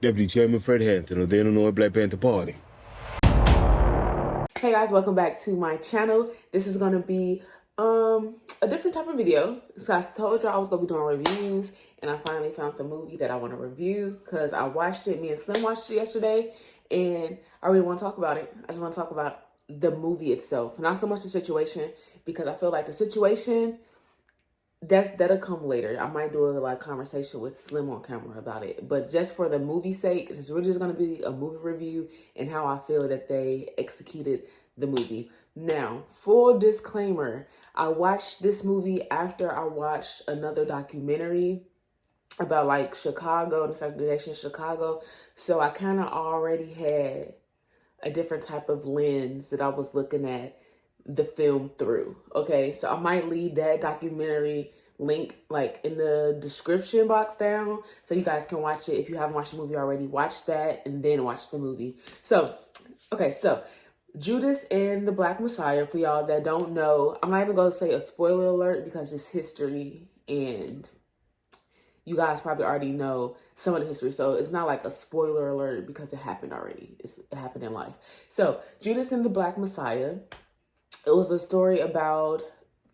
Deputy Chairman Fred Hampton of the Illinois Black Panther Party. Hey guys, welcome back to my channel. This is going to be a different type of video. So I told you I was going to be doing reviews, and I finally found the movie that I want to review because I watched it. Me and Slim watched it yesterday, and I really want to talk about it. I just want to talk about the movie itself, not so much the situation, because I feel like the situation, that'll come later. I might do a conversation with Slim on camera about it, but just for the movie sake, it's really just going to be a movie review and how I feel that they executed the movie. Now, full disclaimer, I watched this movie after I watched another documentary about Chicago and the segregation in Chicago. So I kind of already had a different type of lens that I was looking at the film through. Okay, so I might leave that documentary link in the description box down so you guys can watch it. If you haven't watched the movie already, watch that and then watch the movie. So Judas and the Black Messiah, for y'all that don't know, I'm not even going to say a spoiler alert because it's history and you guys probably already know some of the history. So it's not like a spoiler alert because it happened already. It happened in life. So Judas and the Black Messiah, it was a story about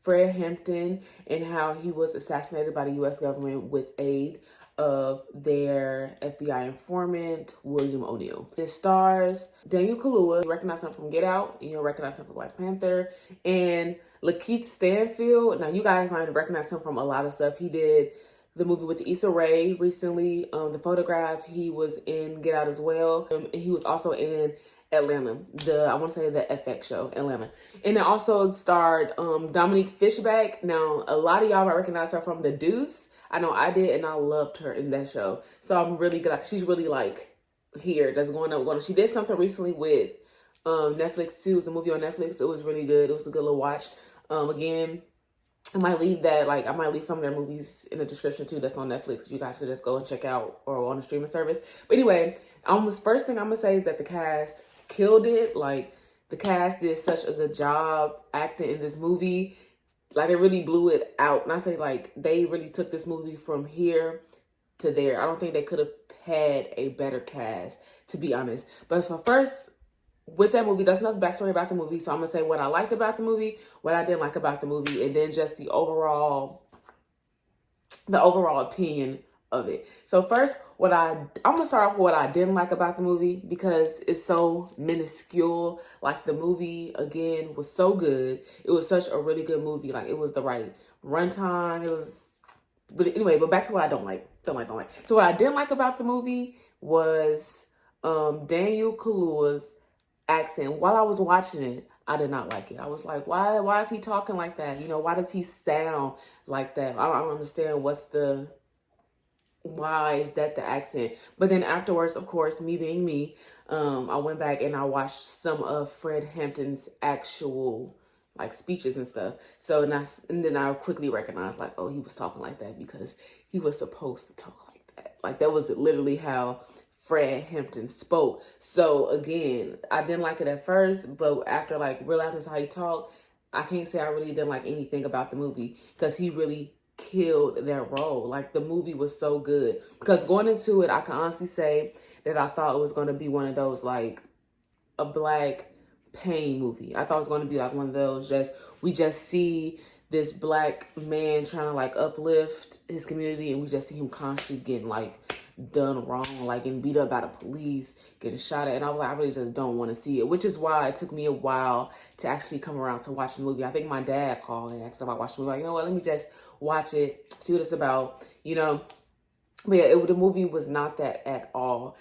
Fred Hampton and how he was assassinated by the U.S. government with aid of their FBI informant, William O'Neill. It stars Daniel Kaluu'a. You recognize him from Get Out, and you'll recognize him from Black Panther. And Lakeith Stanfield, now you guys might recognize him from a lot of stuff. He did the movie with Issa Rae recently, The Photograph. He was in Get Out as well. And he was also in Atlanta, the FX show, Atlanta. And it also starred Dominique Fishback. Now, a lot of y'all might recognize her from The Deuce. I know I did, and I loved her in that show. So I'm really good. She's really here, that's going on. She did something recently with Netflix too. It was a movie on Netflix. It was really good. It was a good little watch. Again, I might leave that, I might leave some of their movies in the description too that's on Netflix. You guys could just go and check out or on the streaming service. But anyway, first thing I'm going to say is that the cast killed it. The cast did such a good job acting in this movie. They really blew it out. And I say, they really took this movie from here to there. I don't think they could have had a better cast, to be honest. But so first, with that movie, that's enough backstory about the movie. So I'm going to say what I liked about the movie, what I didn't like about the movie, and then just the overall opinion of it. So first, I'm going to start off with what I didn't like about the movie because it's so minuscule. The movie, again, was so good. It was such a really good movie. It was the right runtime. But anyway, but back to what I don't like. So what I didn't like about the movie was Daniel Kaluu'a's accent. While I was watching it, I did not like it. I was like, why is he talking like that? Why does he sound like that? I don't understand why is that the accent? But then afterwards, of course, me being me, I went back and I watched some of Fred Hampton's actual speeches and stuff. So and then I quickly recognized oh, he was talking like that because he was supposed to talk like that. That was literally how Fred Hampton spoke. So again, I didn't like it at first, but after realizing how he talked, I can't say I really didn't like anything about the movie because he really killed their role. The movie was so good because going into it, I can honestly say that I thought it was going to be one of those a black pain movie. I thought it was going to be one of those we just see this black man trying to uplift his community, and we just see him constantly getting done wrong, getting beat up by the police, getting shot at. And I was I really just don't want to see it, which is why it took me a while to actually come around to watch the movie. I think my dad called and asked if I watched the movie. You know what, let me just watch it, see what it's about, But yeah, the movie was not that at all.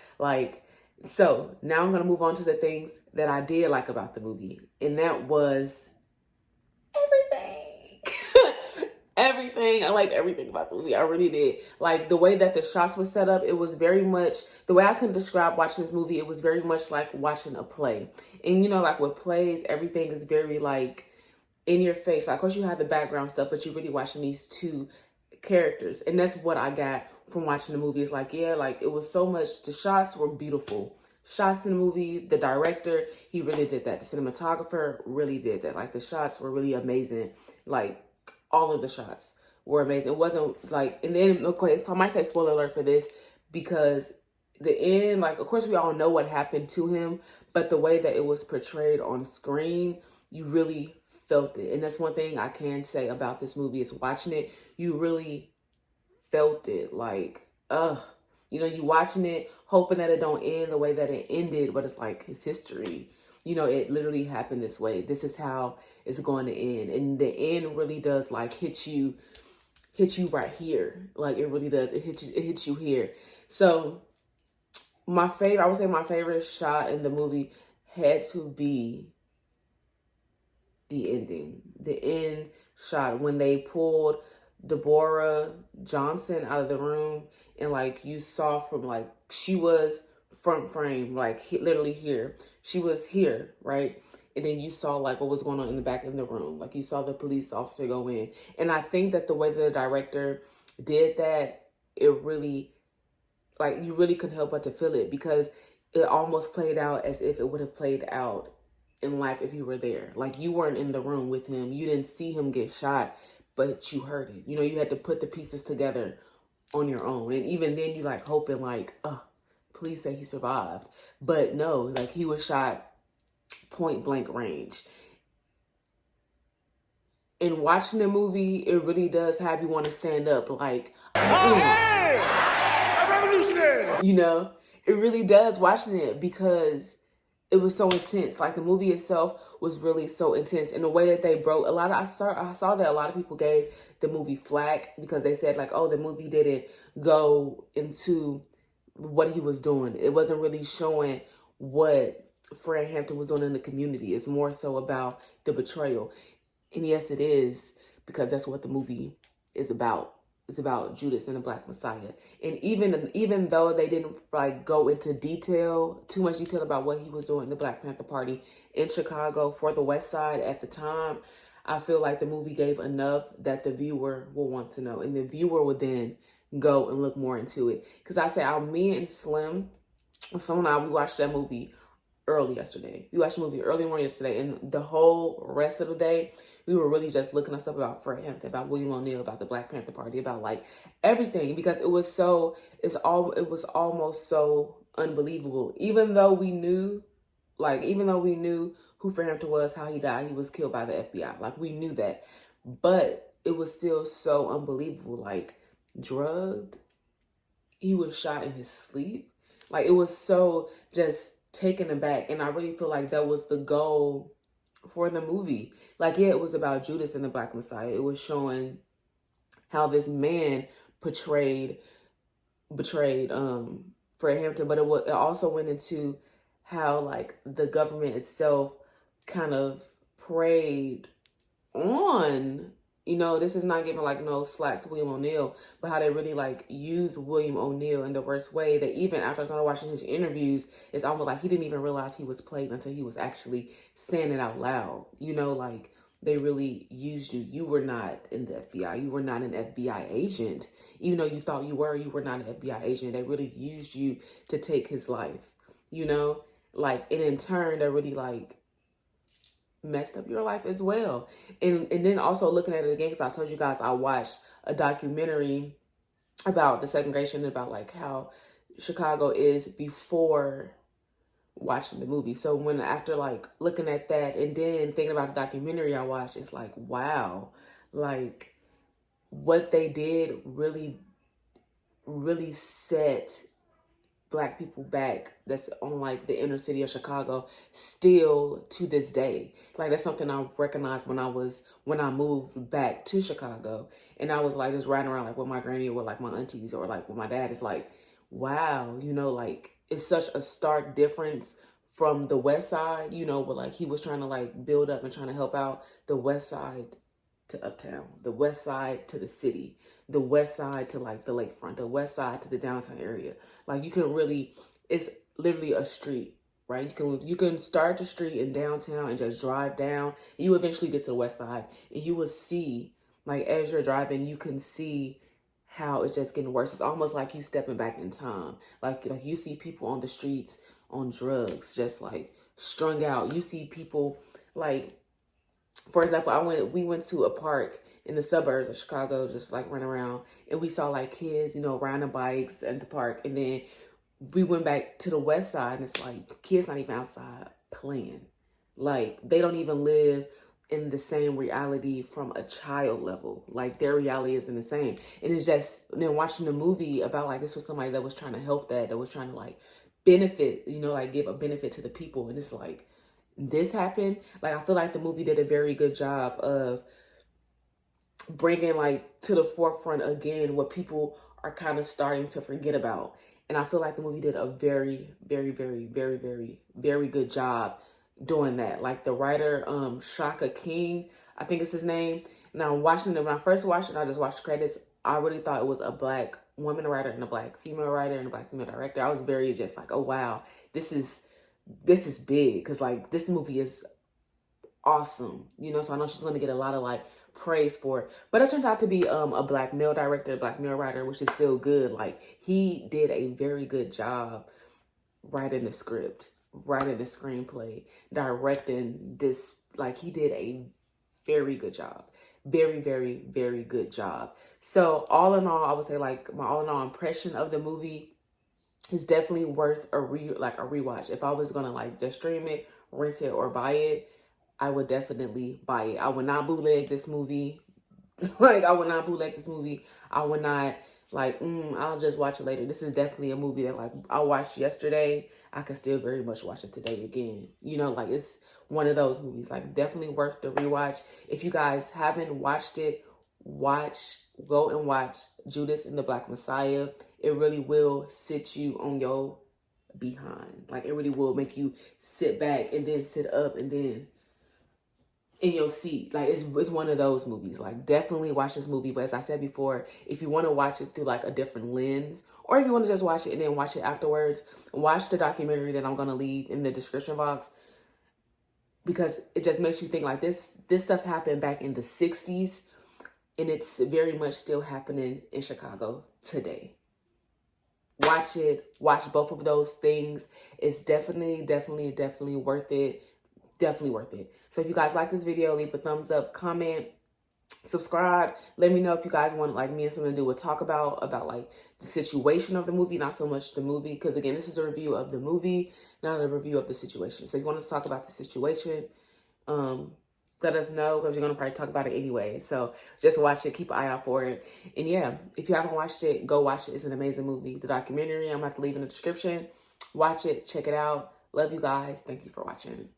So now I'm going to move on to the things that I did like about the movie. And that was everything. Everything. I liked everything about the movie. I really did. The way that the shots were set up, it was very much, the way I can describe watching this movie, it was very much like watching a play. And with plays, everything is very in your face. Of course you have the background stuff, but you're really watching these two characters. And that's what I got from watching the movie. It's it was so much, the shots were beautiful. Shots in the movie, the director, he really did that. The cinematographer really did that. The shots were really amazing. All of the shots were amazing. It wasn't and then, okay, so I might say spoiler alert for this because the end, like, of course we all know what happened to him, but the way that it was portrayed on screen, you really felt it. And that's one thing I can say about this movie is watching it, you really felt it. Like, you know, you watching it, hoping that it don't end the way that it ended, but it's like his history. You know, it literally happened this way. This is how it's going to end. And the end really does like hit you right here. Like it really does. It hits you here. So I would say my favorite shot in the movie had to be the ending. The end shot when they pulled Deborah Johnson out of the room, and like you saw from like she was front frame, like literally here. She was here, right? And then you saw like what was going on in the back in the room. Like you saw the police officer go in. And I think that the way that the director did that, it really, like you really couldn't help but to feel it, because it almost played out as if it would have played out in life if you were there. Like you weren't in the room with him. You didn't see him get shot, but you heard it. You know, you had to put the pieces together on your own. And even then you like hoping like, please say he survived. But no, like he was shot point blank range. In watching the movie, it really does have you want to stand up like, hey! A revolutionary! You know, it really does watching it, because it was so intense. Like the movie itself was really so intense, and the way that they broke I saw that a lot of people gave the movie flack because they said like, oh, the movie didn't go into what he was doing. It wasn't really showing what Fred Hampton was doing in the community. It's more so about the betrayal. And yes, it is, because that's what the movie is about. It's about Judas and the Black Messiah. And even though they didn't like go into too much detail about what he was doing in the Black Panther Party in Chicago for the West Side at the time, I feel like the movie gave enough that the viewer will want to know. And the viewer would then go and look more into it. Because I say, me and Slim, someone and I, we watched that movie early yesterday. We watched the movie early morning yesterday, and the whole rest of the day, we were really just looking us up about Fred Hampton, about William O'Neill, about the Black Panther Party, about like everything, because it was almost so unbelievable. Even though we knew who Fred Hampton was, how he died, he was killed by the FBI. Like we knew that, but it was still so unbelievable. Like drugged, he was shot in his sleep. Like it was so just taken aback, and I really feel like that was the goal for the movie. Like, yeah, it was about Judas and the Black Messiah. It was showing how this man betrayed Fred Hampton, but it also went into how like the government itself kind of preyed on, you know, this is not giving like no slack to William O'Neill, but how they really like use William O'Neill in the worst way, that even after I started watching his interviews, it's almost like he didn't even realize he was played until he was actually saying it out loud. You know, like they really used you. You were not in the FBI. You were not an FBI agent. Even though you thought you were not an FBI agent. They really used you to take his life, you know, like, and in turn, they really like messed up your life as well. And then also looking at it again, because I told you guys I watched a documentary about the segregation, about like how Chicago is before watching the movie. So when after like looking at that and then thinking about the documentary I watched, it's like, wow, like what they did really set Black people back, that's on like the inner city of Chicago still to this day. Like that's something I recognized when I moved back to Chicago, and I was like just riding around like with my granny or with like my aunties or like with my dad. It's like, wow, you know, like it's such a stark difference from the West Side, you know, but like he was trying to like build up and trying to help out the West Side to Uptown, the West Side to the city, the West Side to like the lakefront, the West Side to the downtown area. Like you can really, it's literally a street, right? You can start the street in downtown and just drive down. You eventually get to the West Side, and you will see, like as you're driving, you can see how it's just getting worse. It's almost like you stepping back in time. Like you see people on the streets on drugs, just like strung out. You see people like, for example, we went to a park in the suburbs of Chicago, just like running around, and we saw like kids, you know, riding bikes at the park. And then we went back to the West Side, and it's like kids not even outside playing. Like, they don't even live in the same reality from a child level. Like, their reality isn't the same. And it's just, then watching the movie about, like, this was somebody that was trying to help that was trying to, like, benefit, you know, like, give a benefit to the people. And it's like, this happened. Like, I feel like the movie did a very good job of bringing, like, to the forefront again what people are kind of starting to forget about. And I feel like the movie did a very, very, very, very, very, very good job doing that. Like, the writer, Shaka King, I think it's his name. Now, watching it, when I first watched it, I just watched the credits. I really thought it was a black woman writer and a black female writer and a black female director. I was very just like, oh wow, this is big, because like this movie is awesome, you know. So I know she's gonna get a lot of like praise for it. But it turned out to be a black male director, a black male writer, which is still good. Like, he did a very good job writing the script, writing the screenplay, directing this. Like, he did a very good job. Very, very, very good job. So all in all, I would say like my all in all impression of the movie is definitely worth a rewatch. If I was gonna like just stream it, rent it, or buy it, I would definitely buy it. I would not bootleg this movie. Like, I would not bootleg this movie. I would not like, I'll just watch it later. This is definitely a movie that like I watched yesterday. I can still very much watch it today again. You know, like, it's one of those movies, like, definitely worth the rewatch. If you guys haven't watched it, go and watch Judas and the Black Messiah. It really will sit you on your behind. Like, it really will make you sit back and then sit up and then in your seat. Like, it's one of those movies. Like, definitely watch this movie. But as I said before, if you want to watch it through like a different lens, or if you want to just watch it and then watch it afterwards, watch the documentary that I'm going to leave in the description box, because it just makes you think like this stuff happened back in the 60s, and it's very much still happening in Chicago today. Watch it. Watch both of those things. It's definitely worth it. Definitely worth it. So if you guys like this video, leave a thumbs up, comment, subscribe. Let me know if you guys want like me and something to do with talk about like the situation of the movie, not so much the movie, because again, this is a review of the movie, not a review of the situation. So if you want us to talk about the situation, let us know, because we're going to probably talk about it anyway. So just watch it, keep an eye out for it. And yeah, if you haven't watched it, go watch it. It's an amazing movie. The documentary, I'm going to have to leave in the description. Watch it, check it out. Love you guys. Thank you for watching.